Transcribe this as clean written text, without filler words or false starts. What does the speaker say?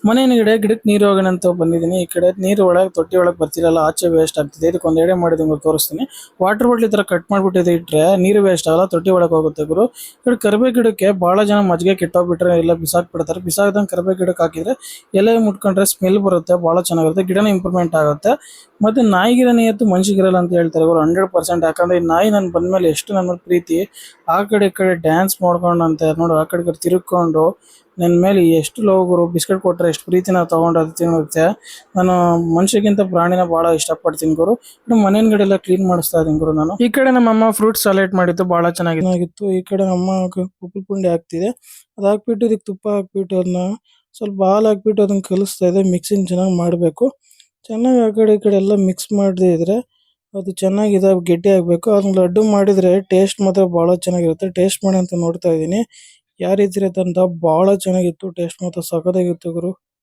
ಮನೆ ಹಿಂದ್ಗಡೆ ಗಿಡಕ್ಕೆ ನೀರು ಹೋಗೋಣ ಅಂತ ಬಂದಿದ್ದೀನಿ. ಈ ಕಡೆ ನೀರು ಒಳಗೆ ತೊಟ್ಟಿ ಒಳಗೆ ಬರ್ತಿರಲ್ಲ, ಆಚೆ ವೇಸ್ಟ್ ಆಗ್ತಿದೆ. ಇದಕ್ಕೆ ಒಂದು ಎಡೆ ಮಾಡಿ ನಿಮ್ಗೆ ತೋರಿಸ್ತೀನಿ. ವಾಟರ್ ಬಾಟ್ಲಿ ತರ ಕಟ್ ಮಾಡ್ಬಿಟ್ಟಿದೆ ಇಟ್ರೆ ನೀರು ವೇಸ್ಟ್ ಆಗಲ್ಲ, ತೊಟ್ಟಿ ಒಳಗೆ ಹೋಗುತ್ತೆ ಗುರು. ಈ ಕಡೆ ಕರಿಬೇವು ಗಿಡಕ್ಕೆ ಬಹಳ ಜನ ಮಜ್ಜಿಗೆ ಕೆಟ್ಟೋಗ್ಬಿಟ್ರೆ ಇಲ್ಲ ಬಿಸಾಕ್ ಬಿಡ್ತಾರೆ. ಬಿಸಾಕ್ದಂಗೆ ಕರಿಬೇವು ಗಿಡಕ್ಕೆ ಹಾಕಿದ್ರೆ ಎಲೆ ಮುಟ್ಕೊಂಡ್ರೆ ಸ್ಮೆಲ್ ಬರುತ್ತೆ, ಬಹಳ ಚೆನ್ನಾಗಿರುತ್ತೆ, ಗಿಡನ ಇಂಪ್ರೂವ್ಮೆಂಟ್ ಆಗುತ್ತೆ. ಮತ್ತೆ ನಾಯಿಗಿರ ನಿಯತ್ತು ಮನುಷ್ಯಗಿರಲ್ಲ ಅಂತ ಹೇಳ್ತಾರೆ ಗುರು, 100%. ಯಾಕಂದ್ರೆ ಈ ನಾಯಿ ನನ್ ಬಂದ್ಮೇಲೆ ಎಷ್ಟು ನನ್ನ ಪ್ರೀತಿ, ಆ ಕಡೆ ಈ ಕಡೆ ಡ್ಯಾನ್ಸ್ ಮಾಡ್ಕೊಂಡು ಅಂತ ನೋಡು, ಆ ಕಡೆ ಈ ಕಡೆ ತಿರುಗ್ಕೊಂಡು ನನ್ನ ಮೇಲೆ ಎಷ್ಟು ಲವ್ ಗುರು. ಬಿಸ್ಕೆಟ್ ಕೊಟ್ಟರೆ ಎಷ್ಟು ಪ್ರೀತಿನ ತಗೊಂಡು ಅದು ತಿನ್ನುತ್ತೆ. ನಾನು ಮನುಷ್ಯಗಿಂತ ಪ್ರಾಣಿನ ಬಹಳ ಇಷ್ಟಪಡ್ತೀನಿ ಗುರು. ಇನ್ನು ಮನೆ ಹಿಂದ್ಗಡೆ ಎಲ್ಲ ಕ್ಲೀನ್ ಮಾಡಿಸ್ತಾ ಇದೀನಿ ಗುರು ನಾನು. ಈ ಕಡೆ ನಮ್ಮ ಅಮ್ಮ ಫ್ರೂಟ್ ಸಲಾಡ್ ಮಾಡಿದ್ದು ಬಹಳ ಚೆನ್ನಾಗಿತ್ತು. ಈ ಕಡೆ ನಮ್ಮ ಉಪ್ಪು ಪುಂಡಿ ಹಾಕ್ತಿದೆ, ಅದು ಹಾಕ್ಬಿಟ್ಟು ಇದಕ್ಕೆ ತುಪ್ಪ ಹಾಕ್ಬಿಟ್ಟು ಅದನ್ನ ಸ್ವಲ್ಪ ಹಾಲು ಹಾಕ್ಬಿಟ್ಟು ಅದನ್ನ ಕಲಿಸ್ತಾ ಇದೆ. ಮಿಕ್ಸಿಂಗ್ ಚೆನ್ನಾಗಿ ಮಾಡಬೇಕು, ಚೆನ್ನಾಗಿ ಆ ಕಡೆ ಈ ಕಡೆ ಎಲ್ಲ ಮಿಕ್ಸ್ ಮಾಡದೇ ಇದ್ರೆ ಅದು ಚೆನ್ನಾಗಿ ಗಟ್ಟಿ ಆಗ್ಬೇಕು. ಅದನ್ನ ಲಡ್ಡು ಮಾಡಿದ್ರೆ ಟೇಸ್ಟ್ ಮಾತ್ರ ಬಹಳ ಚೆನ್ನಾಗಿರುತ್ತೆ. ಟೇಸ್ಟ್ ಮಾಡಿ ಅಂತ ನೋಡ್ತಾ ಇದ್ದೀನಿ, ಯಾರಿದ್ರೆ ಅಂತ. ಬಹಳ ಚೆನ್ನಾಗಿತ್ತು, ಟೇಸ್ಟ್ ಮಾತ್ರ ಸಖತ್ತಾಗಿತ್ತು ಗುರು.